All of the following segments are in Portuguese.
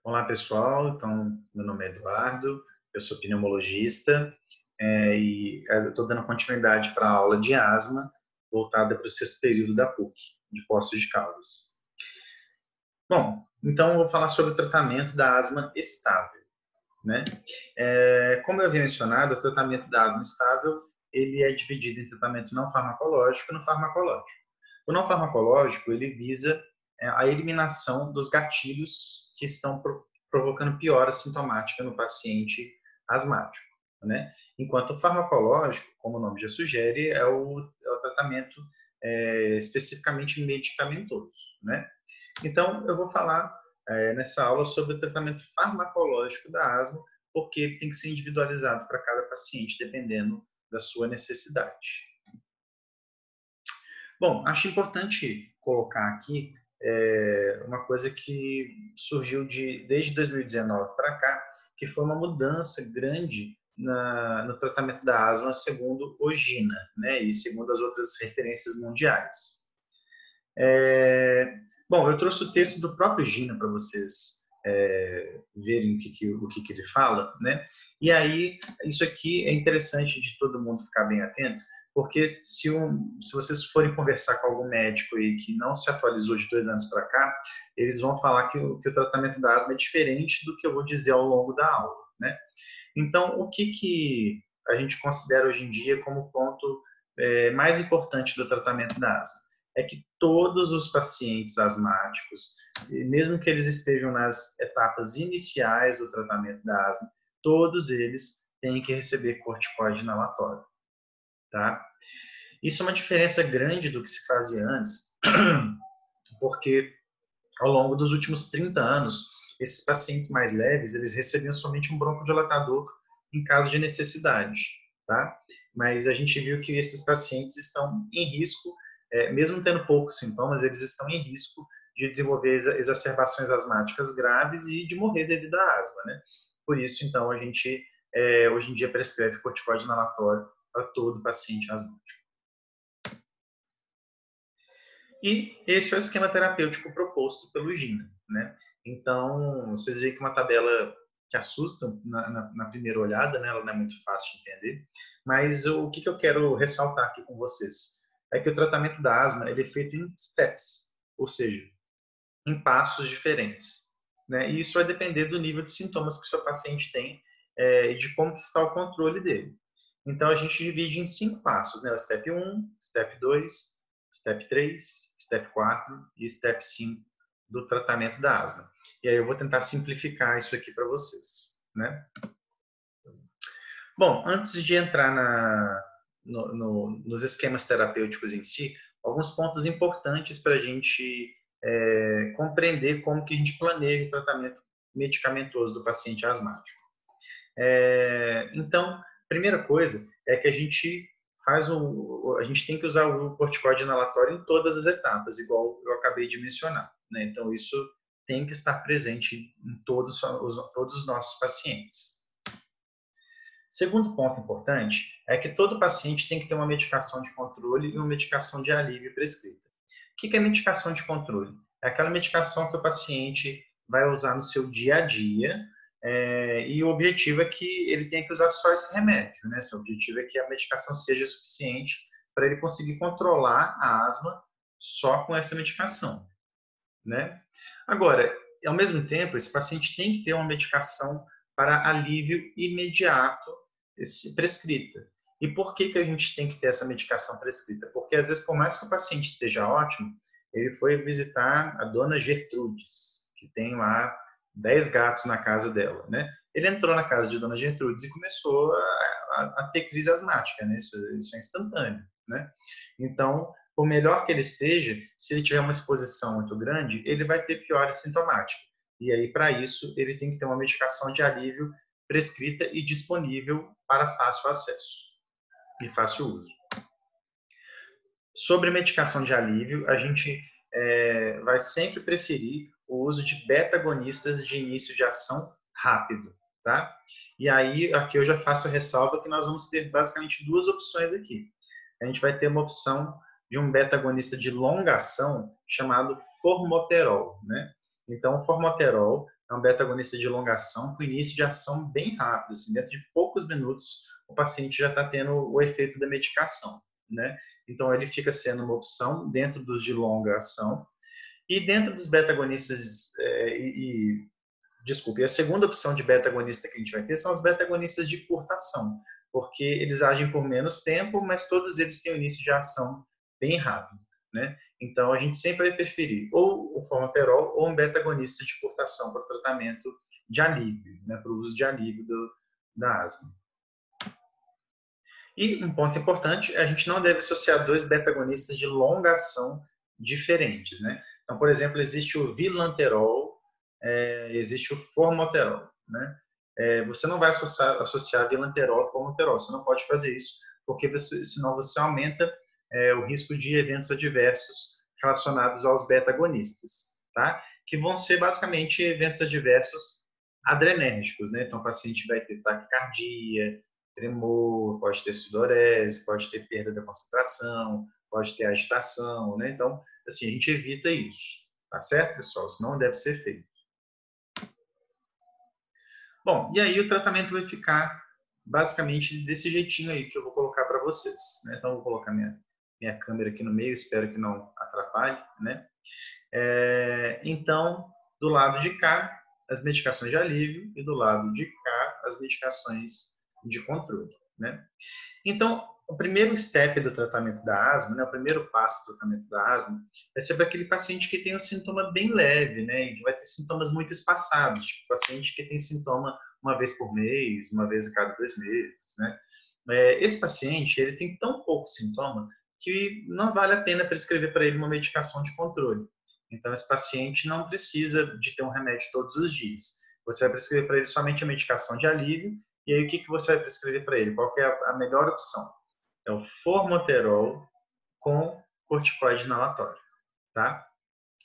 Olá, pessoal. Então, meu nome é Eduardo, eu sou pneumologista e eu estou dando continuidade para a aula de asma voltada para o sexto período da PUC, de Poços de Caldas. Bom, então eu vou falar sobre o tratamento da asma estável, né? Como eu havia mencionado, o tratamento da asma estável ele é dividido em tratamento não farmacológico e no farmacológico. O não farmacológico ele visa a eliminação dos gatilhos que estão provocando piora sintomática no paciente asmático, né? Enquanto o farmacológico, como o nome já sugere, é o tratamento especificamente medicamentoso, né? Então, eu vou falar nessa aula sobre o tratamento farmacológico da asma, porque ele tem que ser individualizado para cada paciente, dependendo da sua necessidade. Bom, acho importante colocar aqui uma coisa que surgiu desde 2019 para cá, que foi uma mudança grande no tratamento da asma segundo o GINA, né, e segundo as outras referências mundiais. Bom, eu trouxe o texto do próprio Gina para vocês verem o que ele fala, né? E aí, isso aqui é interessante de todo mundo ficar bem atento, porque se vocês forem conversar com algum médico aí que não se atualizou de 2 anos para cá, eles vão falar que o tratamento da asma é diferente do que eu vou dizer ao longo da aula, né? Então, o que a gente considera hoje em dia como o ponto mais importante do tratamento da asma? É que todos os pacientes asmáticos, mesmo que eles estejam nas etapas iniciais do tratamento da asma, todos eles têm que receber corticoide inalatório, tá? Isso é uma diferença grande do que se fazia antes, porque ao longo dos últimos 30 anos, esses pacientes mais leves, eles recebiam somente um broncodilatador em caso de necessidade, tá? Mas a gente viu que esses pacientes estão em risco, mesmo tendo poucos sintomas, eles estão em risco de desenvolver exacerbações asmáticas graves e de morrer devido à asma, né? Por isso, então, a gente hoje em dia prescreve corticoide inalatório para todo paciente asmático. E esse é o esquema terapêutico proposto pelo GINA, né? Então, vocês veem que uma tabela que assusta na primeira olhada, né? Ela não é muito fácil de entender, mas o que eu quero ressaltar aqui com vocês é que o tratamento da asma ele é feito em steps, ou seja, em passos diferentes, né? E isso vai depender do nível de sintomas que o seu paciente tem e de como que está o controle dele. Então, a gente divide em 5 passos, né? O step 1, step 2, step 3, step 4 e step 5 do tratamento da asma. E aí eu vou tentar simplificar isso aqui para vocês, né? Bom, antes de entrar nos esquemas terapêuticos em si, alguns pontos importantes para a gente compreender como que a gente planeja o tratamento medicamentoso do paciente asmático. Então, primeira coisa é que a gente tem que usar o corticoide inalatório em todas as etapas, igual eu acabei de mencionar, né? Então, isso tem que estar presente em todos os nossos pacientes. Segundo ponto importante é que todo paciente tem que ter uma medicação de controle e uma medicação de alívio prescrita. O que é medicação de controle? É aquela medicação que o paciente vai usar no seu dia a dia e o objetivo é que ele tenha que usar só esse remédio, né? O objetivo é que a medicação seja suficiente para ele conseguir controlar a asma só com essa medicação, né? Agora, ao mesmo tempo, esse paciente tem que ter uma medicação para alívio imediato prescrita. E por que a gente tem que ter essa medicação prescrita? Porque, às vezes, por mais que o paciente esteja ótimo, ele foi visitar a dona Gertrudes, que tem lá 10 gatos na casa dela, né? Ele entrou na casa de dona Gertrudes e começou a ter crise asmática, né? Isso é instantâneo, né? Então, por melhor que ele esteja, se ele tiver uma exposição muito grande, ele vai ter piora sintomática. E aí, para isso, ele tem que ter uma medicação de alívio prescrita e disponível para fácil acesso e fácil uso. Sobre medicação de alívio, a gente vai sempre preferir o uso de beta-agonistas de início de ação rápido, tá? E aí, aqui eu já faço a ressalva que nós vamos ter basicamente 2 opções aqui. A gente vai ter uma opção de um beta-agonista de longa ação chamado formoterol, né? Então, o formoterol é um beta-agonista de longa ação com início de ação bem rápido, assim, dentro de poucos minutos o paciente já está tendo o efeito da medicação, né? Então ele fica sendo uma opção dentro dos de longa ação e dentro dos beta-agonistas desculpe, a segunda opção de beta-agonista que a gente vai ter são os beta-agonistas de curta ação, porque eles agem por menos tempo, mas todos eles têm um início de ação bem rápido, né? Então a gente sempre vai preferir ou o formoterol ou um beta-agonista de curta ação para o tratamento de alívio, né? Para o uso de alívio da asma. E um ponto importante, a gente não deve associar dois beta-agonistas de longa ação diferentes, né? Então, por exemplo, existe o vilanterol, existe o formoterol, né? Você não vai associar vilanterol ao formoterol, você não pode fazer isso, porque senão você aumenta o risco de eventos adversos relacionados aos beta-agonistas, tá? Que vão ser basicamente eventos adversos adrenérgicos, né? Então, o paciente vai ter taquicardia, tremor, pode ter sudorese, pode ter perda da concentração, pode ter agitação, né? Então, assim, a gente evita isso, tá certo, pessoal? Isso não deve ser feito. Bom, e aí o tratamento vai ficar basicamente desse jeitinho aí que eu vou colocar para vocês, né? Então, eu vou colocar minha câmera aqui no meio, espero que não atrapalhe, né? Então, do lado de cá, as medicações de alívio e do lado de cá, as medicações de controle, né? Então, o primeiro step do tratamento da asma, né, o primeiro passo do tratamento da asma, é ser para aquele paciente que tem um sintoma bem leve, né, e que vai ter sintomas muito espaçados, tipo paciente que tem sintoma uma vez por mês, uma vez a cada 2 meses, né. Esse paciente, ele tem tão pouco sintoma que não vale a pena prescrever para ele uma medicação de controle. Então, esse paciente não precisa de ter um remédio todos os dias. Você vai prescrever para ele somente a medicação de alívio. E aí, o que você vai prescrever para ele? Qual que é a melhor opção? É o formoterol com corticoide inalatório, tá?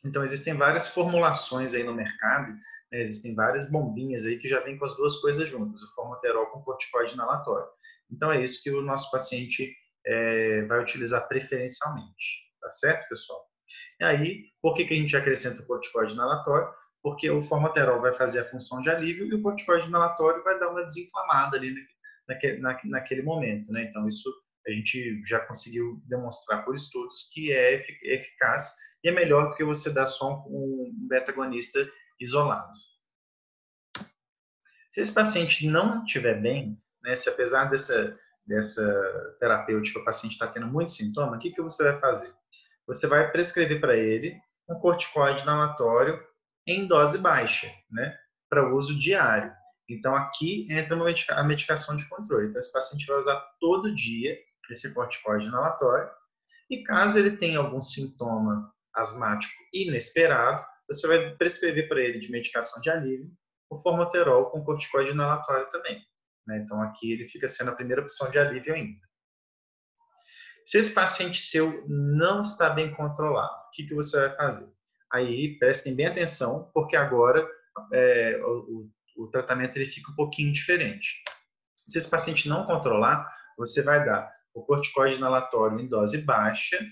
Então, existem várias formulações aí no mercado, né? Existem várias bombinhas aí que já vêm com as duas coisas juntas, o formoterol com corticoide inalatório. Então, é isso que o nosso paciente vai utilizar preferencialmente, tá certo, pessoal? E aí, por que a gente acrescenta o corticoide inalatório? Porque o formoterol vai fazer a função de alívio e o corticoide inalatório vai dar uma desinflamada ali naquele momento, né? Então, isso a gente já conseguiu demonstrar por estudos que é eficaz e é melhor do que você dar só um beta-agonista isolado. Se esse paciente não estiver bem, né, se apesar dessa terapêutica o paciente está tendo muito sintoma, o que você vai fazer? Você vai prescrever para ele um corticoide inalatório em dose baixa, né, para uso diário. Então, aqui entra a medicação de controle. Então, esse paciente vai usar todo dia esse corticoide inalatório. E caso ele tenha algum sintoma asmático inesperado, você vai prescrever para ele de medicação de alívio o formoterol com corticoide inalatório também, né? Então, aqui ele fica sendo a primeira opção de alívio ainda. Se esse paciente seu não está bem controlado, o que você vai fazer? Aí, prestem bem atenção, porque agora o tratamento ele fica um pouquinho diferente. Se esse paciente não controlar, você vai dar o corticoide inalatório em dose baixa,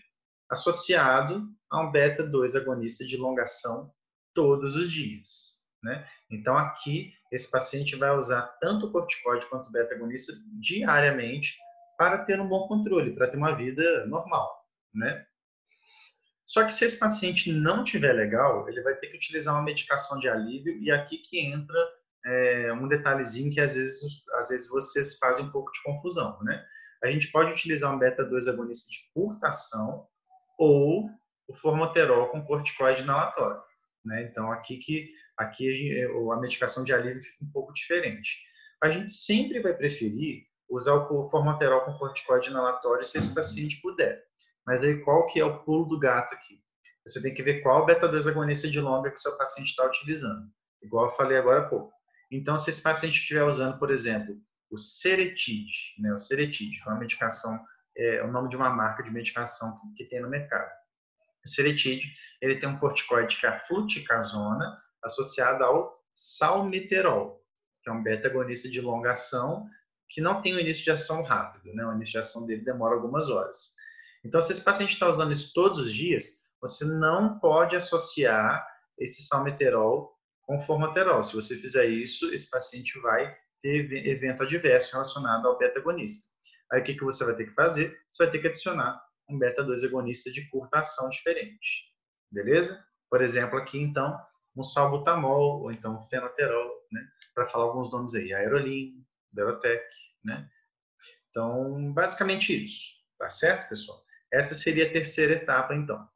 associado a um beta-2 agonista de longa ação todos os dias, né? Então, aqui, esse paciente vai usar tanto o corticoide quanto o beta-agonista diariamente para ter um bom controle, para ter uma vida normal, né? Só que se esse paciente não tiver legal, ele vai ter que utilizar uma medicação de alívio e aqui que entra um detalhezinho que às vezes vocês fazem um pouco de confusão, né? A gente pode utilizar um beta-2 agonista de curta ação ou o formoterol com corticoide inalatório, né? Então aqui a medicação de alívio fica um pouco diferente. A gente sempre vai preferir usar o formoterol com corticoide inalatório se esse paciente puder. Mas aí qual que é o pulo do gato aqui? Você tem que ver qual beta-2 agonista de longa que o seu paciente está utilizando. Igual eu falei agora há pouco. Então, se esse paciente estiver usando, por exemplo, o Seretide, né? O Seretide, que é uma medicação, é o nome de uma marca de medicação que tem no mercado. O Seretide, ele tem um corticoide que é a fluticasona, associado ao salmeterol, que é um beta-agonista de longa ação, que não tem um início de ação rápido, né? O início de ação dele demora algumas horas. Então, se esse paciente está usando isso todos os dias, você não pode associar esse salmeterol com formoterol. Se você fizer isso, esse paciente vai ter evento adverso relacionado ao beta-agonista. Aí o que você vai ter que fazer? Você vai ter que adicionar um beta-2 agonista de curta ação diferente. Beleza? Por exemplo, aqui então, um salbutamol, ou então um fenoterol, né? Para falar alguns nomes aí, Aerolin, Berotec, né? Então, basicamente isso. Tá certo, pessoal? Essa seria a terceira etapa, então.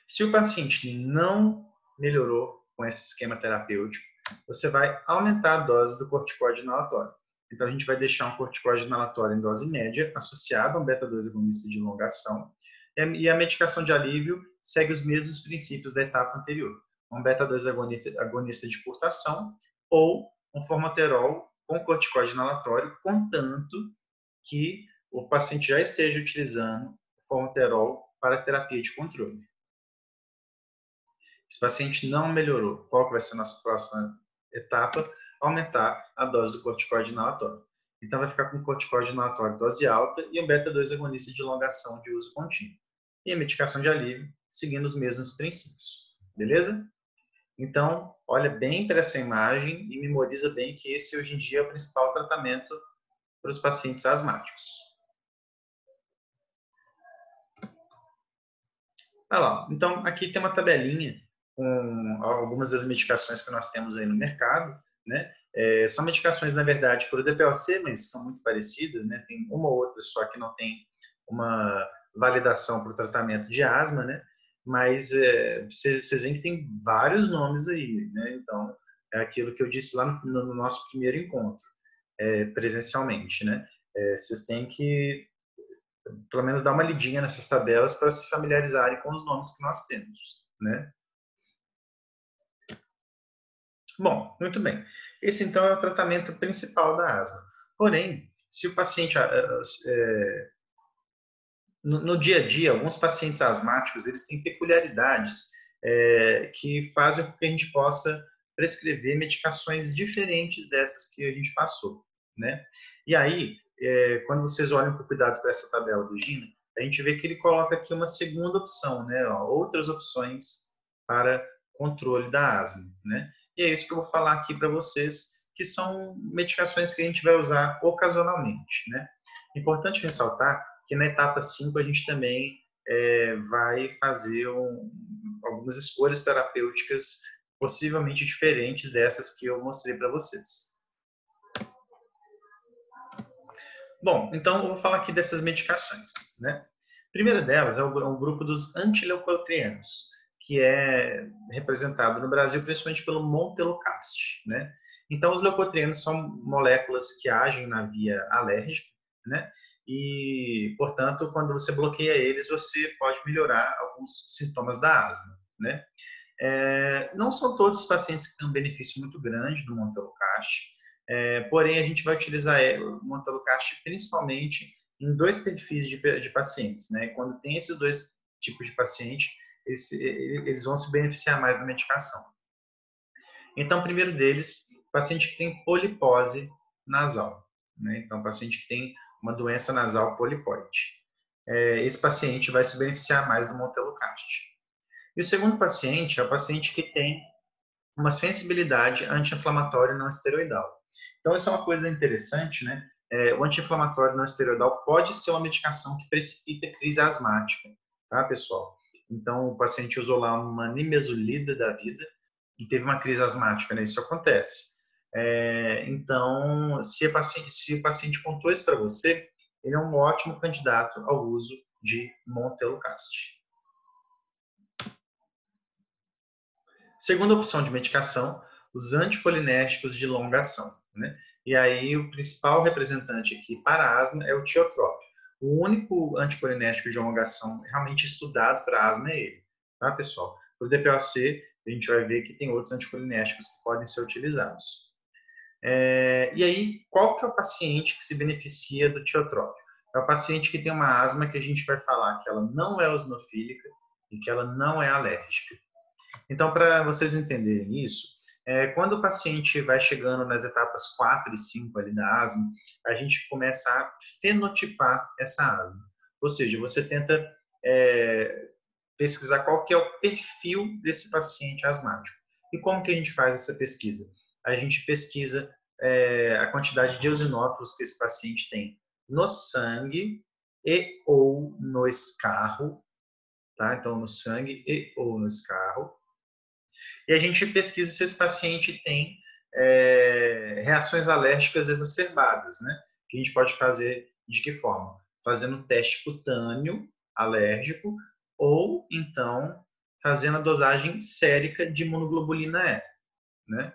Se o paciente não melhorou com esse esquema terapêutico, você vai aumentar a dose do corticoide inalatório. Então, a gente vai deixar um corticoide inalatório em dose média, associado a um beta-2 agonista de longa ação, e a medicação de alívio segue os mesmos princípios da etapa anterior. Um beta-2 agonista de curta ação ou um formoterol com corticoide inalatório, contanto que o paciente já esteja utilizando o formoterol para terapia de controle. Se o paciente não melhorou, qual que vai ser a nossa próxima etapa? Aumentar a dose do corticoide inalatório. Então, vai ficar com corticoide inalatório dose alta e um beta-2 agonista de longa ação de uso contínuo. E a medicação de alívio, seguindo os mesmos princípios. Beleza? Então, olha bem para essa imagem e memoriza bem que esse, hoje em dia, é o principal tratamento para os pacientes asmáticos. Olha lá. Então, aqui tem uma tabelinha com algumas das medicações que nós temos aí no mercado, né? São medicações, na verdade, para o DPOC, mas são muito parecidas, né? Tem uma ou outra só que não tem uma validação para o tratamento de asma, né? Mas vocês veem que tem vários nomes aí, né? Então, é aquilo que eu disse lá no nosso primeiro encontro, presencialmente, né? Vocês têm que pelo menos dar uma lidinha nessas tabelas para se familiarizarem com os nomes que nós temos, né? Bom, muito bem. Esse, então, é o tratamento principal da asma. Porém, se o paciente... no dia a dia, alguns pacientes asmáticos, eles têm peculiaridades que fazem com que a gente possa prescrever medicações diferentes dessas que a gente passou, né? E aí, quando vocês olham com cuidado para essa tabela do Gina, a gente vê que ele coloca aqui uma segunda opção, né? Outras opções para controle da asma, né? E é isso que eu vou falar aqui para vocês, que são medicações que a gente vai usar ocasionalmente, né? Importante ressaltar que na etapa 5 a gente também vai fazer algumas escolhas terapêuticas possivelmente diferentes dessas que eu mostrei para vocês. Bom, então eu vou falar aqui dessas medicações, né? A primeira delas é o grupo dos antileucotrienos, que é representado no Brasil principalmente pelo montelukast, né? Então, os leucotrienos são moléculas que agem na via alérgica, né? E, portanto, quando você bloqueia eles, você pode melhorar alguns sintomas da asma, né? Não são todos os pacientes que têm um benefício muito grande do montelukast, porém, a gente vai utilizar o montelukast principalmente em dois perfis de pacientes, né? Quando tem esses dois tipos de paciente, eles vão se beneficiar mais da medicação. Então, o primeiro deles, paciente que tem polipose nasal, né? Então, paciente que tem uma doença nasal polipoide. Esse paciente vai se beneficiar mais do montelukast. E o segundo paciente é o paciente que tem uma sensibilidade anti-inflamatória não esteroidal. Então, isso é uma coisa interessante, né? O anti-inflamatório não esteroidal pode ser uma medicação que precipita crise asmática, tá, pessoal? Então, o paciente usou lá uma nimesulida da vida e teve uma crise asmática, né? Isso acontece. Então, se o paciente contou isso para você, ele é um ótimo candidato ao uso de montelukast. Segunda opção de medicação, os anticolinérgicos de longa ação, né? E aí o principal representante aqui para a asma é o tiotrópico. O único anticolinérgico de longa ação realmente estudado para asma é ele, tá, pessoal? Para o DPOC, a gente vai ver que tem outros anticolinérgicos que podem ser utilizados. E aí, qual que é o paciente que se beneficia do tiotrópico? É o paciente que tem uma asma que a gente vai falar que ela não é eosinofílica e que ela não é alérgica. Então, para vocês entenderem isso, quando o paciente vai chegando nas etapas 4 e 5 ali da asma, a gente começa a fenotipar essa asma. Ou seja, você tenta pesquisar qual que é o perfil desse paciente asmático. E como que a gente faz essa pesquisa? A gente pesquisa a quantidade de eosinófilos que esse paciente tem no sangue e ou no escarro, tá? Então, no sangue e ou no escarro. E a gente pesquisa se esse paciente tem reações alérgicas exacerbadas, né? Que a gente pode fazer de que forma? Fazendo um teste cutâneo alérgico ou, então, fazendo a dosagem sérica de imunoglobulina E, né?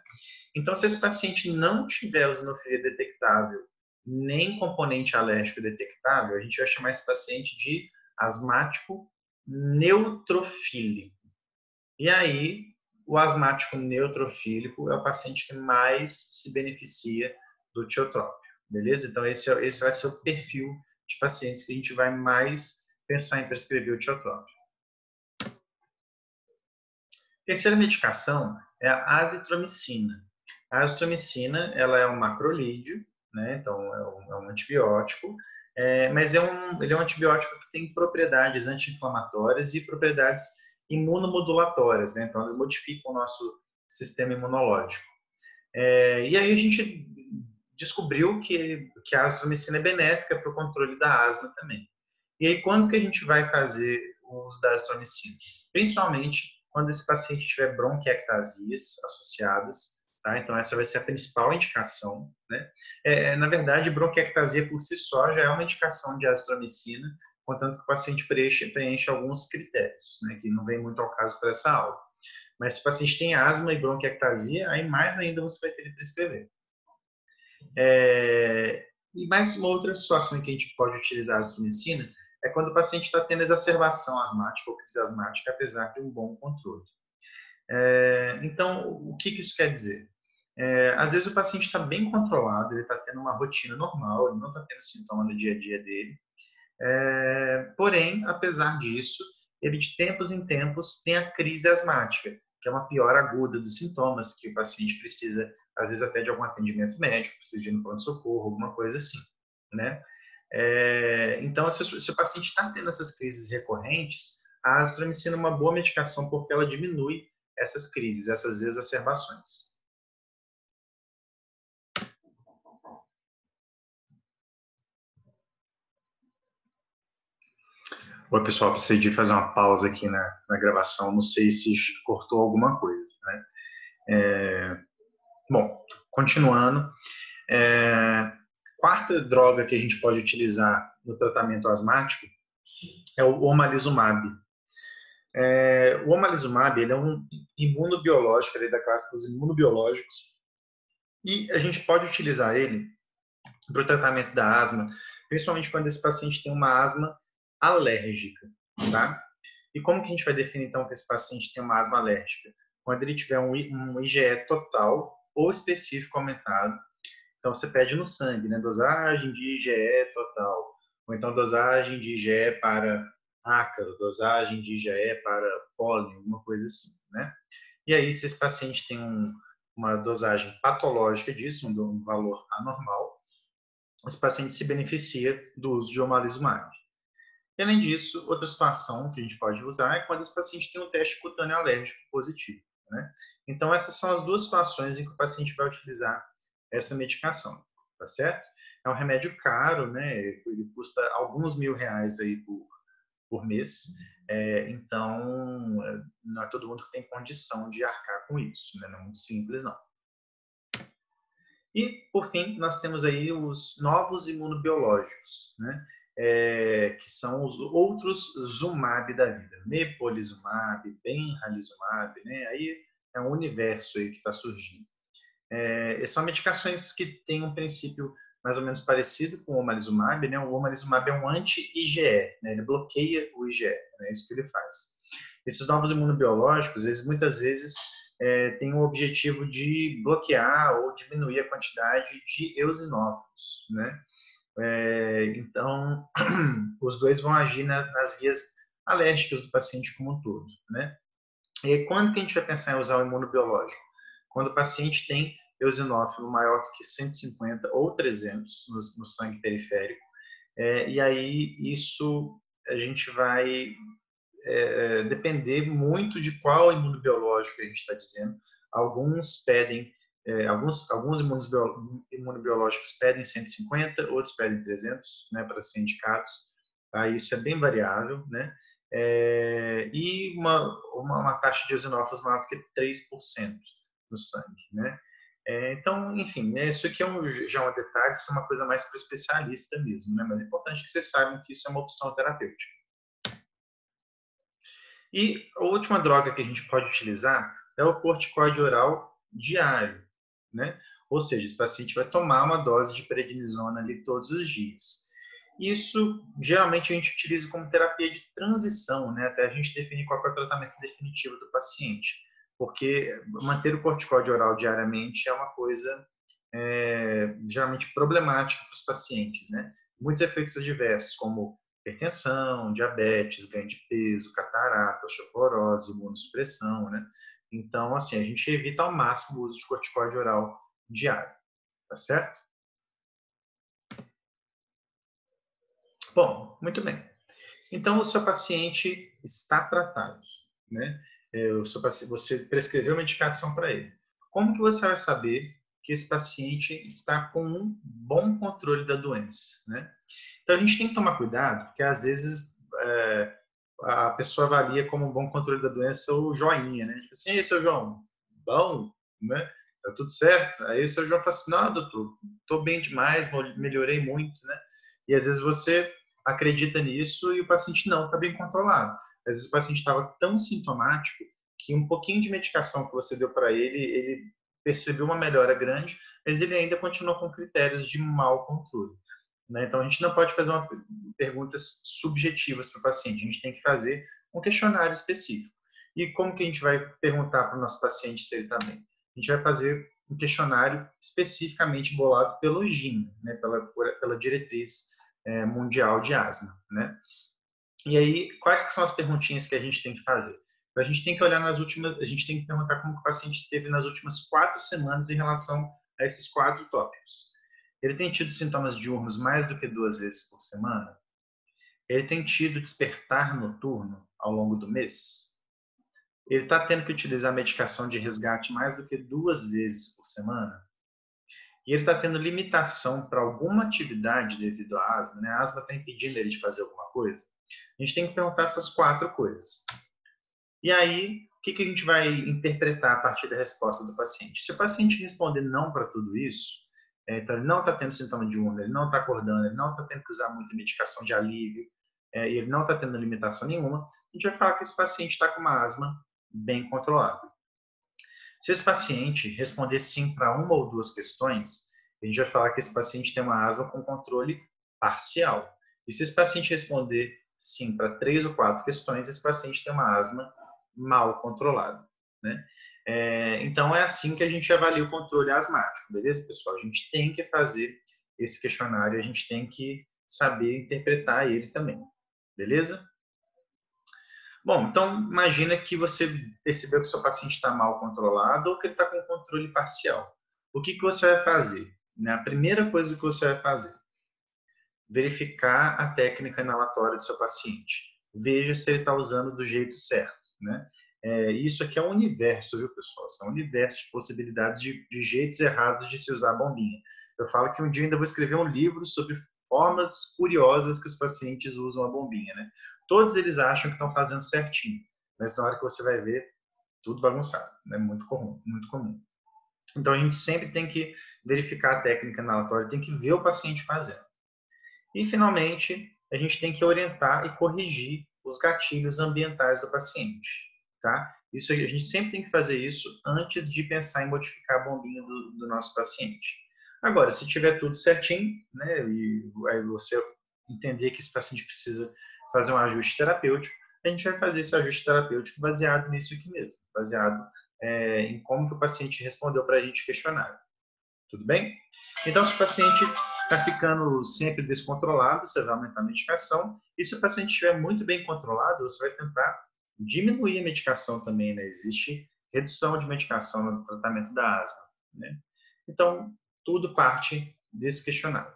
Então, se esse paciente não tiver eosinofilia detectável, nem componente alérgico detectável, a gente vai chamar esse paciente de asmático neutrofílico. E aí, o asmático neutrofílico é o paciente que mais se beneficia do tiotrópio, beleza? Então, esse vai ser o perfil de pacientes que a gente vai mais pensar em prescrever o tiotrópio. Terceira medicação é a azitromicina. A azitromicina, ela é um macrolídeo, né? Então é um antibiótico, mas ele é um antibiótico que tem propriedades anti-inflamatórias e propriedades imunomodulatórias, né? Então elas modificam o nosso sistema imunológico. E aí a gente descobriu que a azitromicina é benéfica para o controle da asma também. E aí quando que a gente vai fazer o uso da azitromicina? Principalmente quando esse paciente tiver bronquiectasias associadas, tá? Então essa vai ser a principal indicação, né? Na verdade, bronquiectasia por si só já é uma indicação de azitromicina, contanto que o paciente preenche alguns critérios, né? Que não vem muito ao caso para essa aula. Mas se o paciente tem asma e bronquiectasia, aí mais ainda você vai ter que prescrever. E mais uma outra situação em que a gente pode utilizar a azitromicina é quando o paciente está tendo exacerbação asmática ou crise asmática, apesar de um bom controle. Então, o que isso quer dizer? Às vezes o paciente está bem controlado, ele está tendo uma rotina normal, ele não está tendo sintoma no dia a dia dele. Porém, apesar disso, ele de tempos em tempos tem a crise asmática, que é uma piora aguda dos sintomas, que o paciente precisa, às vezes, até de algum atendimento médico, precisa de ir no pronto-socorro, alguma coisa assim, né? Então, se o paciente está tendo essas crises recorrentes, a azitromicina é uma boa medicação porque ela diminui essas crises, essas exacerbações. Oi, pessoal, precisei de fazer uma pausa aqui na gravação, não sei se cortou alguma coisa, né? Bom, continuando, quarta droga que a gente pode utilizar no tratamento asmático é o omalizumab. O omalizumab ele é um imunobiológico, ele é da classe dos imunobiológicos, e a gente pode utilizar ele para o tratamento da asma, principalmente quando esse paciente tem uma asma alérgica, tá? E como que a gente vai definir, então, que esse paciente tem uma asma alérgica? Quando ele tiver um IgE total ou específico aumentado. Então, você pede no sangue, né? Dosagem de IgE total. Ou então, dosagem de IgE para ácaro, dosagem de IgE para pólen, alguma coisa assim, né? E aí, se esse paciente tem uma dosagem patológica disso, um valor anormal, esse paciente se beneficia do uso de omalizumab. E, além disso, outra situação que a gente pode usar é quando esse paciente tem um teste cutâneo alérgico positivo, né? Então, essas são as duas situações em que o paciente vai utilizar essa medicação, tá certo? É um remédio caro, né? Ele custa alguns R$1.000 aí por mês, então não é todo mundo que tem condição de arcar com isso, né? Não é muito simples, não. E, por fim, nós temos aí os novos imunobiológicos, né? Que são os outros Zumab da vida, Mepolizumab, Benralizumab, né? Aí é um universo aí que está surgindo. São medicações que têm um princípio mais ou menos parecido com o omalizumab, né? O omalizumab é um anti-IgE, né? Ele bloqueia o IgE, né? É isso que ele faz. Esses novos imunobiológicos, eles muitas vezes têm o objetivo de bloquear ou diminuir a quantidade de eosinófilos, né? Então, os dois vão agir nas vias alérgicas do paciente como um todo, né? E quando que a gente vai pensar em usar o imunobiológico? Quando o paciente tem eosinófilo maior do que 150 ou 300 no sangue periférico, e aí isso a gente vai depender muito de qual imunobiológico a gente está dizendo, Alguns pedem, alguns imunobiológicos pedem 150, outros pedem 300, né, para ser indicados. Tá? Isso é bem variável, né? E uma taxa de eosinófilos maior do que 3% no sangue, né? Então, enfim, né, isso aqui já é um detalhe, isso é uma coisa mais para o especialista mesmo, né? Mas é importante que vocês saibam que isso é uma opção terapêutica. E a última droga que a gente pode utilizar é o corticoide oral diário, né? Ou seja, esse paciente vai tomar uma dose de prednisona ali todos os dias. Isso, geralmente, a gente utiliza como terapia de transição, né? Até a gente definir qual é o tratamento definitivo do paciente. Porque manter o corticoide oral diariamente é uma coisa geralmente problemática para os pacientes, né? Muitos efeitos adversos, como hipertensão, diabetes, ganho de peso, catarata, osteoporose, imunossupressão, né? Então, assim, a gente evita ao máximo o uso de corticoide oral diário, tá certo? Bom, muito bem. Então, o seu paciente está tratado, né? Você prescreveu medicação para ele. Como que você vai saber que esse paciente está com um bom controle da doença, né? Então, a gente tem que tomar cuidado, porque às vezes a pessoa avalia como um bom controle da doença o joinha, né? Tipo assim, seu João, bom, né? Tá tudo certo? Aí seu João fala assim, não, doutor, tô bem demais, melhorei muito, né? E às vezes você acredita nisso e o paciente não está bem controlado. Às vezes o paciente estava tão sintomático que um pouquinho de medicação que você deu para ele, ele percebeu uma melhora grande, mas ele ainda continua com critérios de mau controle. Né? Então, a gente não pode fazer perguntas subjetivas para o paciente, a gente tem que fazer um questionário específico. E como que a gente vai perguntar para o nosso paciente se ele está bem? A gente vai fazer um questionário especificamente bolado pelo GIM, né? pela diretriz mundial de asma. Né? E aí, quais que são as perguntinhas que a gente tem que fazer? A gente tem que olhar a gente tem que perguntar como o paciente esteve nas últimas 4 semanas em relação a esses 4 tópicos. Ele tem tido sintomas diurnos mais do que 2 vezes por semana? Ele tem tido despertar noturno ao longo do mês? Ele está tendo que utilizar medicação de resgate mais do que 2 vezes por semana? E ele está tendo limitação para alguma atividade devido à asma, né? A asma está impedindo ele de fazer alguma coisa? A gente tem que perguntar essas 4 coisas. E aí, o que a gente vai interpretar a partir da resposta do paciente? Se o paciente responder não para tudo isso, então ele não está tendo sintoma diurno, ele não está acordando, ele não está tendo que usar muita medicação de alívio, e ele não está tendo limitação nenhuma, a gente vai falar que esse paciente está com uma asma bem controlada. Se esse paciente responder sim para uma ou 2 questões, a gente vai falar que esse paciente tem uma asma com controle parcial. E se esse paciente responder sim para 3 ou 4 questões, esse paciente tem uma asma mal controlada, né? Então, é assim que a gente avalia o controle asmático, beleza, pessoal? A gente tem que fazer esse questionário, a gente tem que saber interpretar ele também, beleza? Bom, então imagina que você percebeu que o seu paciente está mal controlado ou que ele está com controle parcial. O que você vai fazer? A primeira coisa que você vai fazer, verificar a técnica inalatória do seu paciente. Veja se ele está usando do jeito certo, né? Isso aqui é um universo, viu, pessoal? São um universo de possibilidades de jeitos errados de se usar a bombinha. Eu falo que um dia ainda vou escrever um livro sobre formas curiosas que os pacientes usam a bombinha, né? Todos eles acham que estão fazendo certinho, mas na hora que você vai ver, tudo bagunçado, né? Muito comum, muito comum. Então a gente sempre tem que verificar a técnica inalatória, tem que ver o paciente fazendo. E, finalmente, a gente tem que orientar e corrigir os gatilhos ambientais do paciente, tá? Isso a gente sempre tem que fazer isso antes de pensar em modificar a bombinha do nosso paciente. Agora, se tiver tudo certinho, né, e aí você entender que esse paciente precisa fazer um ajuste terapêutico, a gente vai fazer esse ajuste terapêutico baseado nisso aqui mesmo, baseado em como que o paciente respondeu para a gente o questionário. Tudo bem? Então, se o paciente está ficando sempre descontrolado, você vai aumentar a medicação. E se o paciente estiver muito bem controlado, você vai tentar diminuir a medicação também, né? Existe redução de medicação no tratamento da asma, né? Então, tudo parte desse questionário.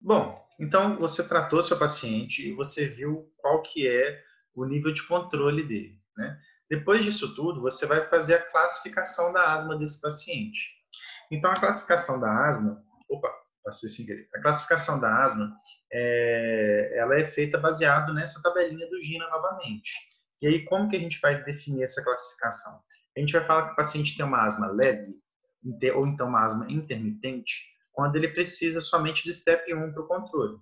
Bom, então você tratou seu paciente e você viu qual que é o nível de controle dele, né? Depois disso tudo, você vai fazer a classificação da asma desse paciente. Então, a classificação da asma, passei sem querer. A classificação da asma, ela é feita baseado nessa tabelinha do GINA novamente. E aí, como que a gente vai definir essa classificação? A gente vai falar que o paciente tem uma asma leve, ou então uma asma intermitente, quando ele precisa somente do STEP 1 para o controle.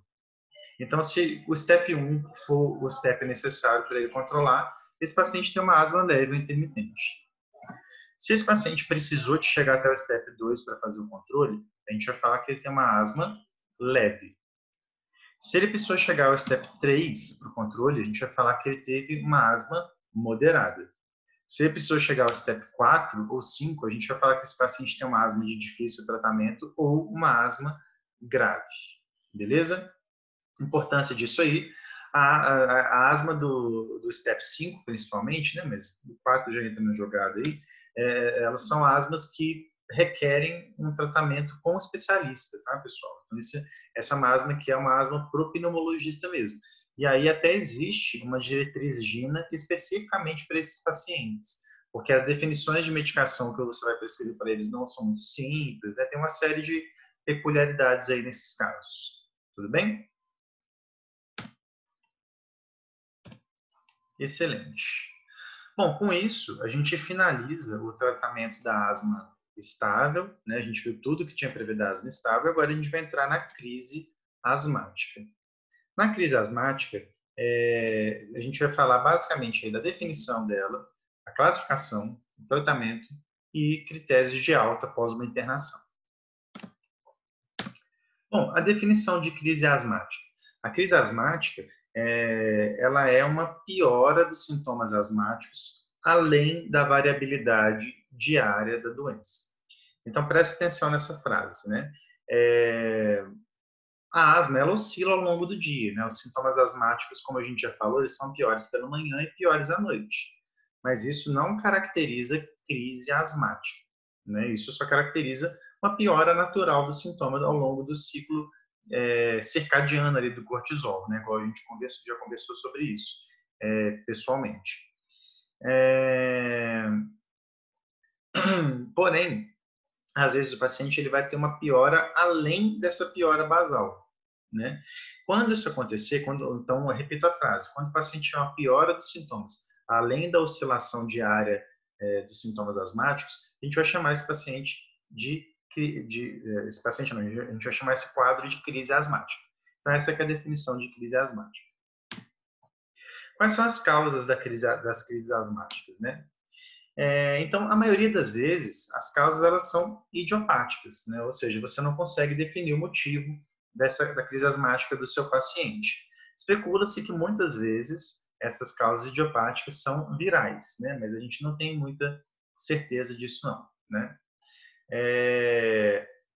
Então, se o STEP 1 for o STEP necessário para ele controlar, esse paciente tem uma asma leve ou intermitente. Se esse paciente precisou de chegar até o STEP 2 para fazer o controle, a gente vai falar que ele tem uma asma leve. Se ele precisou chegar ao STEP 3 para o controle, a gente vai falar que ele teve uma asma moderada. Se ele precisou chegar ao STEP 4 ou 5, a gente vai falar que esse paciente tem uma asma de difícil tratamento ou uma asma grave. Beleza? Importância disso aí. A asma do STEP 5, principalmente, né, mas o 4 já entra na jogada aí, elas são asmas que requerem um tratamento com especialista, tá, pessoal? Então, essa é uma asma que é uma asma pro pneumologista mesmo. E aí até existe uma diretriz GINA especificamente para esses pacientes, porque as definições de medicação que você vai prescrever para eles não são muito simples, né? Tem uma série de peculiaridades aí nesses casos. Tudo bem? Excelente. Bom, com isso, a gente finaliza o tratamento da asma estável, né? A gente viu tudo que tinha para ver da asma estável, agora a gente vai entrar na crise asmática. Na crise asmática, a gente vai falar basicamente aí da definição dela, a classificação, o tratamento e critérios de alta após uma internação. Bom, a definição de crise asmática. A crise asmática, ela é uma piora dos sintomas asmáticos, além da variabilidade diária da doença. Então, preste atenção nessa frase, né? A asma, ela oscila ao longo do dia, né? Os sintomas asmáticos, como a gente já falou, eles são piores pela manhã e piores à noite. Mas isso não caracteriza crise asmática, né? Isso só caracteriza uma piora natural dos sintomas ao longo do ciclo circadiano ali do cortisol, né? Igual a gente já conversou sobre isso pessoalmente. Porém, às vezes o paciente ele vai ter uma piora além dessa piora basal, né? Quando isso acontecer, então eu repito a frase, quando o paciente tiver uma piora dos sintomas, além da oscilação diária dos sintomas asmáticos, a gente vai chamar esse paciente esse paciente não, a gente vai chamar esse quadro de crise asmática. Então essa é a definição de crise asmática. Quais são as causas das crises asmáticas, né? Então, a maioria das vezes, as causas elas são idiopáticas, né? Ou seja, você não consegue definir o motivo da crise asmática do seu paciente. Especula-se que muitas vezes essas causas idiopáticas são virais, né? Mas a gente não tem muita certeza disso não, né?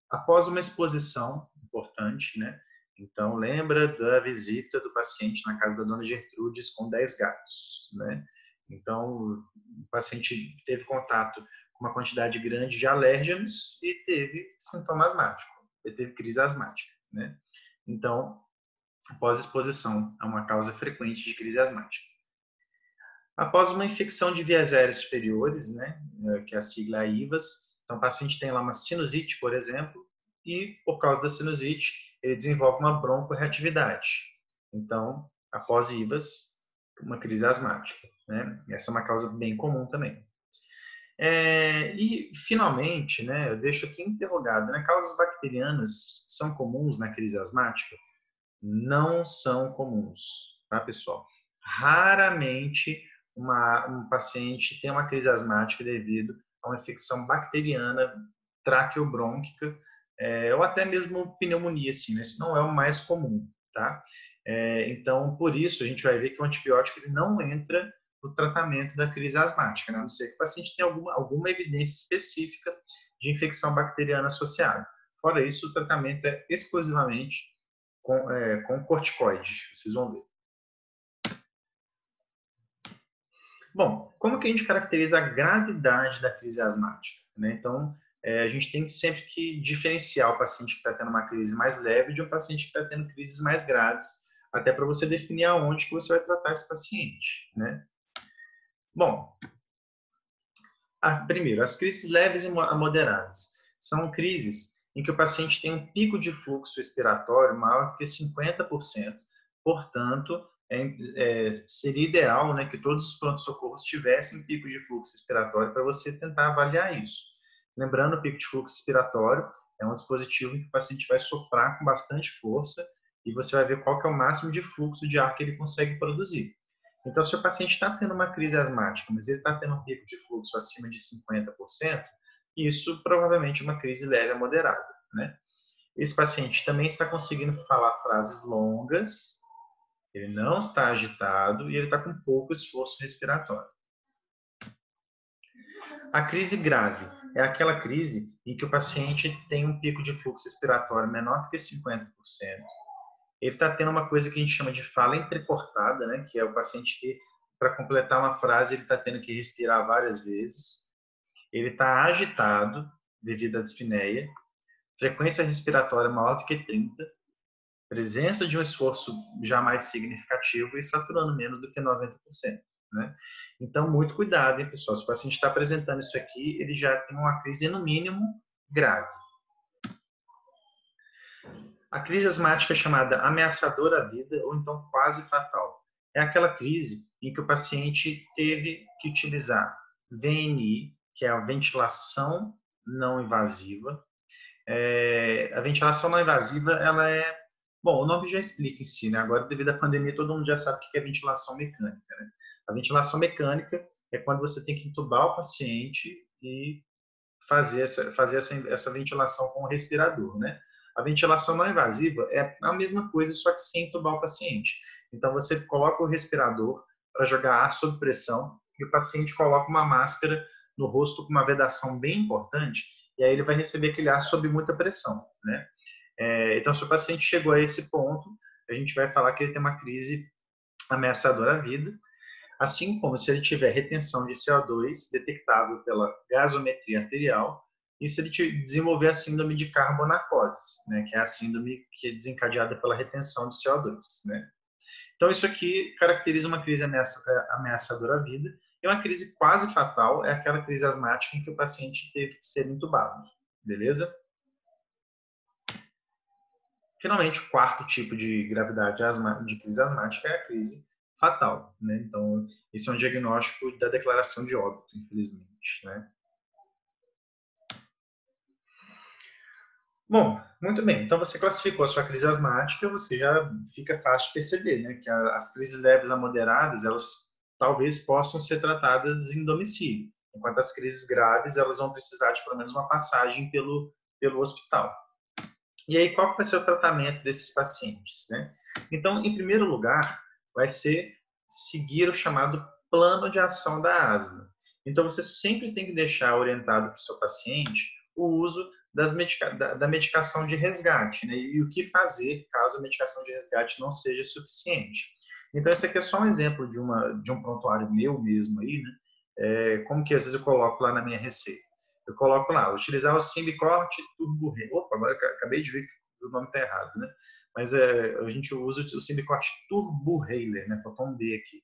Após uma exposição importante, né? Então, lembra da visita do paciente na casa da dona Gertrudes com 10 gatos, né? Então, o paciente teve contato com uma quantidade grande de alérgenos e teve sintoma asmático, ele teve crise asmática, né? Então, após exposição, é uma causa frequente de crise asmática. Após uma infecção de vias aéreas superiores, né, que é a sigla IVAS, então o paciente tem lá uma sinusite, por exemplo, e por causa da sinusite, ele desenvolve uma broncoreatividade. Então, após IVAS, uma crise asmática, né? Essa é uma causa bem comum também. E, finalmente, né, eu deixo aqui interrogado, né, causas bacterianas são comuns na crise asmática? Não são comuns, tá, pessoal? Raramente um paciente tem uma crise asmática devido a uma infecção bacteriana traqueobrônquica, ou até mesmo pneumonia, assim, né? Isso não é o mais comum, tá? Então, por isso, a gente vai ver que o antibiótico ele não entra no tratamento da crise asmática, né? A não ser que o paciente tenha alguma evidência específica de infecção bacteriana associada. Fora isso, o tratamento é exclusivamente com corticoide, vocês vão ver. Bom, como que a gente caracteriza a gravidade da crise asmática, né? Então, a gente tem sempre que diferenciar o paciente que está tendo uma crise mais leve de um paciente que está tendo crises mais graves, até para você definir aonde que você vai tratar esse paciente, né? Bom, primeiro, as crises leves a moderadas são crises em que o paciente tem um pico de fluxo expiratório maior do que 50%, portanto, seria ideal, né, que todos os pronto-socorros tivessem pico de fluxo expiratório para você tentar avaliar isso. Lembrando, o pico de fluxo expiratório é um dispositivo em que o paciente vai soprar com bastante força e você vai ver qual que é o máximo de fluxo de ar que ele consegue produzir. Então, se o paciente está tendo uma crise asmática, mas ele está tendo um pico de fluxo acima de 50%, isso provavelmente é uma crise leve a moderada, né? Esse paciente também está conseguindo falar frases longas, ele não está agitado e ele está com pouco esforço respiratório. A crise grave é aquela crise em que o paciente tem um pico de fluxo expiratório menor do que 50%. Ele está tendo uma coisa que a gente chama de fala entrecortada, né? Que é o paciente que, para completar uma frase, ele está tendo que respirar várias vezes. Ele está agitado devido à dispneia, frequência respiratória maior do que 30, presença de um esforço já mais significativo e saturando menos do que 90%. Né? Então, muito cuidado, hein, pessoal? Se o paciente está apresentando isso aqui, ele já tem uma crise, no mínimo, grave. A crise asmática é chamada ameaçadora à vida ou então quase fatal. É aquela crise em que o paciente teve que utilizar VNI, que é a ventilação não invasiva. A ventilação não invasiva, ela é... Bom, o nome já explica em si, né? Agora, devido à pandemia, todo mundo já sabe o que é ventilação mecânica, né? A ventilação mecânica é quando você tem que entubar o paciente e fazer essa ventilação com o respirador, né? A ventilação não invasiva é a mesma coisa, só que sem entubar o paciente. Então, você coloca o respirador para jogar ar sob pressão e o paciente coloca uma máscara no rosto com uma vedação bem importante e aí ele vai receber aquele ar sob muita pressão, né? Então, se o paciente chegou a esse ponto, a gente vai falar que ele tem uma crise ameaçadora à vida, assim como se ele tiver retenção de CO2 detectável pela gasometria arterial e se ele desenvolver a síndrome de carbonarcose, né, que é a síndrome que é desencadeada pela retenção de CO2. Né? Então, isso aqui caracteriza uma crise ameaçadora à vida e uma crise quase fatal é aquela crise asmática em que o paciente teve que ser entubado. Beleza? Finalmente, o quarto tipo de gravidade de crise asmática é a crise fatal, né? Então, esse é um diagnóstico da declaração de óbito, infelizmente, né? Bom, muito bem. Então, você classificou a sua crise asmática, você já fica fácil de perceber, né? Que as crises leves a moderadas, elas talvez possam ser tratadas em domicílio, enquanto as crises graves, elas vão precisar de pelo menos uma passagem pelo hospital. E aí, qual que vai ser o tratamento desses pacientes, né? Então, em primeiro lugar, vai ser seguir o chamado plano de ação da asma. Então, você sempre tem que deixar orientado para o seu paciente o uso da medicação de resgate, né? E o que fazer caso a medicação de resgate não seja suficiente. Então, esse aqui é só um exemplo de um prontuário meu mesmo aí, né? Como que às vezes eu coloco lá na minha receita. Eu coloco lá, utilizar o Symbicort Turbo Haler. Opa, agora acabei de ver que o nome está errado, né? Mas a gente usa o Symbicort Turbo Haler, né? Faltou um B aqui.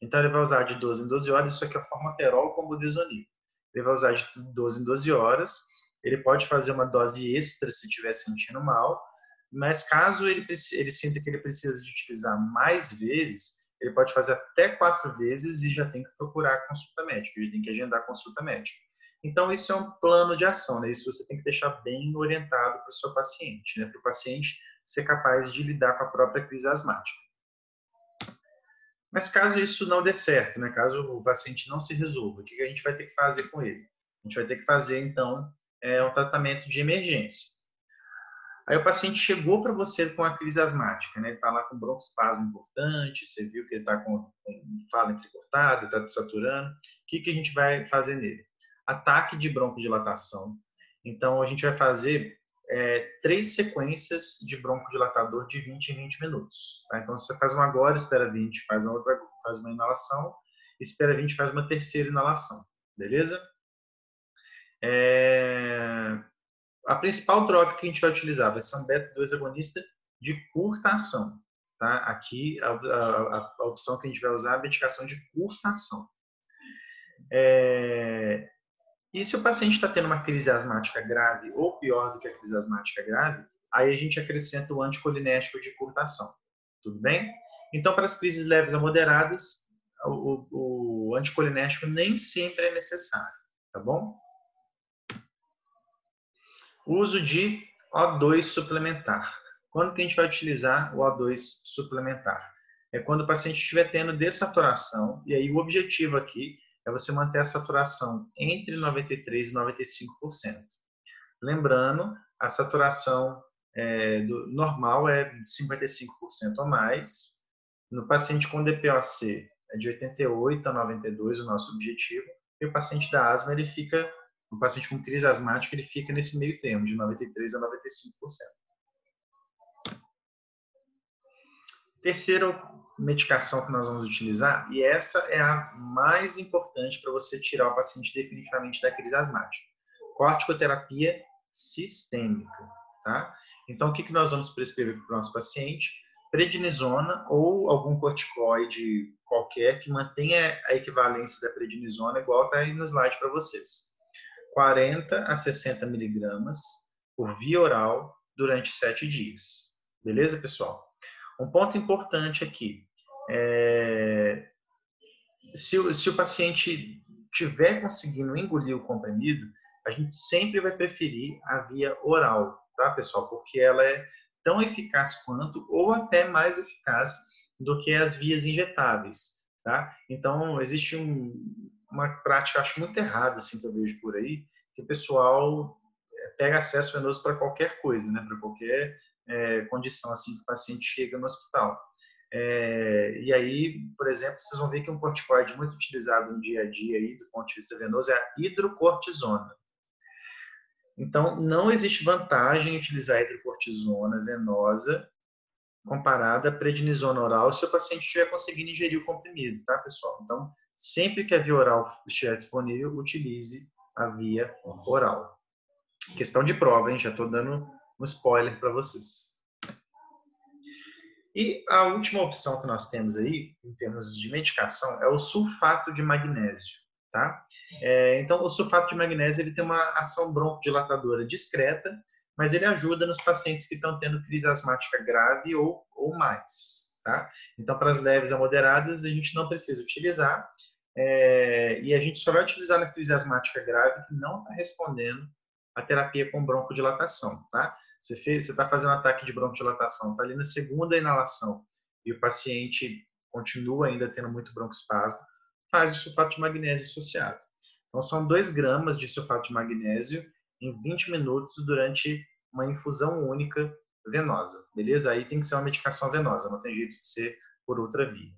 Então, ele vai usar de 12 em 12 horas, isso aqui é formoterol com budesonide. Ele vai usar de 12 em 12 horas, ele pode fazer uma dose extra se estiver sentindo mal, mas caso ele sinta que ele precisa de utilizar mais vezes, ele pode fazer até 4 vezes e já tem que procurar consulta médica, ele tem que agendar consulta médica. Então, isso é um plano de ação, né? Isso você tem que deixar bem orientado para o seu paciente, né? Para o paciente ser capaz de lidar com a própria crise asmática. Mas caso isso não dê certo, né? Caso o paciente não se resolva, o que a gente vai ter que fazer com ele? A gente vai ter que fazer, então, um tratamento de emergência. Aí o paciente chegou para você com a crise asmática, né? Ele está lá com broncoespasmo importante, você viu que ele está com fala entrecortada, está desaturando. O que a gente vai fazer nele? Ataque de broncodilatação. Então, a gente vai fazer 3 sequências de broncodilatador de 20 em 20 minutos. Tá? Então, você faz uma agora, espera 20, faz uma inalação, espera 20, faz uma terceira inalação. Beleza? A principal droga que a gente vai utilizar vai ser um beta-2 agonista de curta ação. tá? Aqui, a opção que a gente vai usar é a medicação de curtação. E se o paciente está tendo uma crise asmática grave ou pior do que a crise asmática grave, aí a gente acrescenta o anticolinérgico de curtação. Tudo bem? Então, para as crises leves a moderadas, o anticolinérgico nem sempre é necessário, tá bom? Uso de O2 suplementar. Quando que a gente vai utilizar o O2 suplementar? É quando o paciente estiver tendo dessaturação, e aí o objetivo aqui é você manter a saturação entre 93% e 95%. Lembrando, a saturação normal é de 55% ou mais. No paciente com DPOC é de 88% a 92%, o nosso objetivo. E o paciente da asma, o paciente com crise asmática, ele fica nesse meio termo, de 93% a 95%. Terceira medicação que nós vamos utilizar, e essa é a mais importante para você tirar o paciente definitivamente da crise asmática. Corticoterapia sistêmica, tá? Então, o que nós vamos prescrever para o nosso paciente? Prednisona ou algum corticoide qualquer que mantenha a equivalência da prednisona, igual está aí no slide para vocês. 40 a 60 miligramas por via oral durante 7 dias. Beleza, pessoal? Um ponto importante aqui, se o paciente estiver conseguindo engolir o comprimido, a gente sempre vai preferir a via oral, tá, pessoal? Porque ela é tão eficaz quanto, ou até mais eficaz do que as vias injetáveis, tá? Então, existe uma prática, acho muito errada, assim, que eu vejo por aí, que o pessoal pega acesso venoso para qualquer coisa, né? Para qualquer condição assim que o paciente chega no hospital. E aí, por exemplo, vocês vão ver que um corticoide muito utilizado no dia a dia aí, do ponto de vista venoso, é a hidrocortisona. Então, não existe vantagem em utilizar a hidrocortisona venosa comparada à prednisona oral se o paciente estiver conseguindo ingerir o comprimido, tá, pessoal? Então, sempre que a via oral estiver disponível, utilize a via oral. Questão de prova, hein? Já estou dando um spoiler para vocês. E a última opção que nós temos aí, em termos de medicação, é o sulfato de magnésio, tá? Então, o sulfato de magnésio ele tem uma ação broncodilatadora discreta, mas ele ajuda nos pacientes que estão tendo crise asmática grave ou mais, tá? Então, para as leves a moderadas, a gente não precisa utilizar, e a gente só vai utilizar na crise asmática grave que não está respondendo à terapia com broncodilatação, tá? Você está fazendo ataque de broncodilatação, está ali na segunda inalação e o paciente continua ainda tendo muito broncoespasmo, faz o sulfato de magnésio associado. Então, são 2 gramas de sulfato de magnésio em 20 minutos durante uma infusão única venosa, beleza? Aí tem que ser uma medicação venosa, não tem jeito de ser por outra via.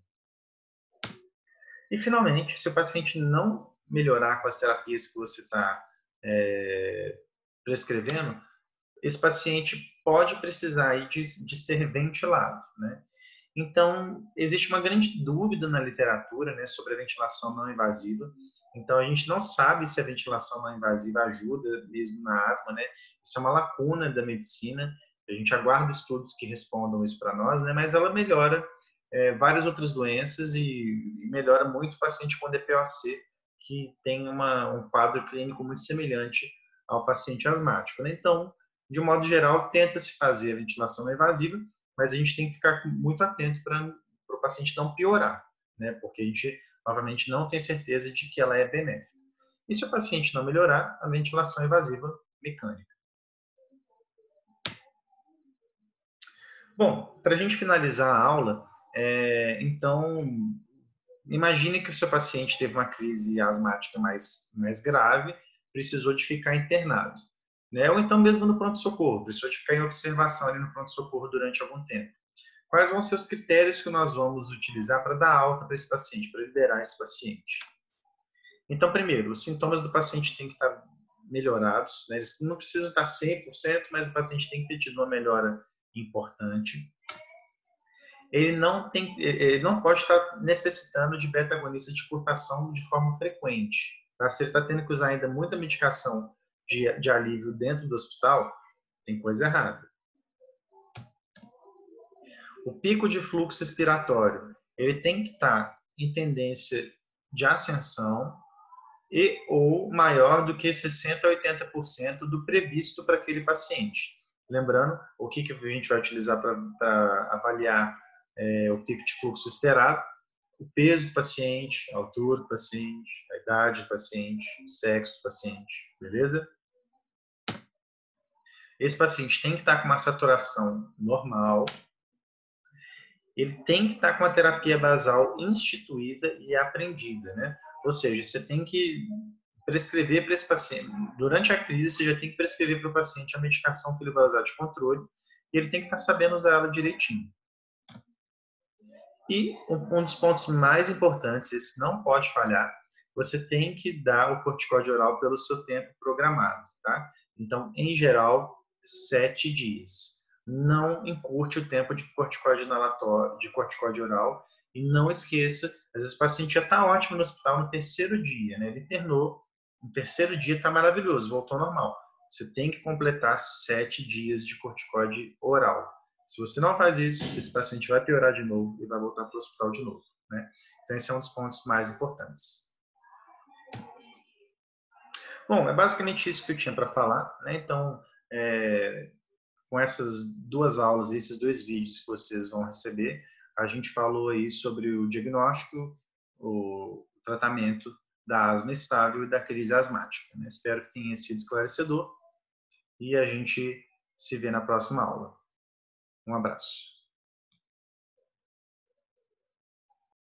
E, finalmente, se o paciente não melhorar com as terapias que você está prescrevendo, esse paciente pode precisar aí de ser ventilado, né? Então, existe uma grande dúvida na literatura, né, sobre a ventilação não invasiva. Então, a gente não sabe se a ventilação não invasiva ajuda mesmo na asma, né? Isso é uma lacuna da medicina. A gente aguarda estudos que respondam isso para nós, né? Mas ela melhora várias outras doenças e melhora muito o paciente com DPOC, que tem um quadro clínico muito semelhante ao paciente asmático, né? Então, de um modo geral, tenta-se fazer a ventilação não invasiva, mas a gente tem que ficar muito atento para o paciente não piorar, né? Porque a gente, novamente, não tem certeza de que ela é benéfica. E se o paciente não melhorar, a ventilação invasiva mecânica. Bom, para a gente finalizar a aula, então, imagine que o seu paciente teve uma crise asmática mais grave, precisou de ficar internado, né? Ou então mesmo no pronto-socorro, precisou de ficar em observação ali no pronto-socorro durante algum tempo. Quais vão ser os critérios que nós vamos utilizar para dar alta para esse paciente, para liberar esse paciente? Então, primeiro, os sintomas do paciente têm que estar melhorados, né? Eles não precisam estar 100%, mas o paciente tem que ter tido uma melhora importante. Ele não pode estar necessitando de beta-agonista de curtação de forma frequente. Tá? Se ele está tendo que usar ainda muita medicação de alívio dentro do hospital, tem coisa errada. O pico de fluxo expiratório, ele tem que estar em tendência de ascensão e ou maior do que 60% a 80% do previsto para aquele paciente. Lembrando, o que a gente vai utilizar para avaliar o pico de fluxo esperado? O peso do paciente, a altura do paciente, a idade do paciente, o sexo do paciente, beleza? Esse paciente tem que estar com uma saturação normal, ele tem que estar com a terapia basal instituída e aprendida, né? Ou seja, você tem que prescrever para esse paciente, durante a crise, você já tem que prescrever para o paciente a medicação que ele vai usar de controle e ele tem que estar sabendo usar ela direitinho. E um dos pontos mais importantes, esse não pode falhar, você tem que dar o corticóide oral pelo seu tempo programado, tá? Então, em geral, 7 dias. Não encurte o tempo de corticóide inalatório, de corticóide oral, e não esqueça, às vezes o paciente já está ótimo no hospital no terceiro dia, né? Ele internou, no terceiro dia está maravilhoso, voltou ao normal. Você tem que completar 7 dias de corticóide oral. Se você não faz isso, esse paciente vai piorar de novo e vai voltar para o hospital de novo, né? Então, esse é um dos pontos mais importantes. Bom, é basicamente isso que eu tinha para falar, né? Então, com essas duas aulas, esses dois vídeos que vocês vão receber, a gente falou aí sobre o diagnóstico, o tratamento da asma estável e da crise asmática, né? Espero que tenha sido esclarecedor e a gente se vê na próxima aula. Um abraço.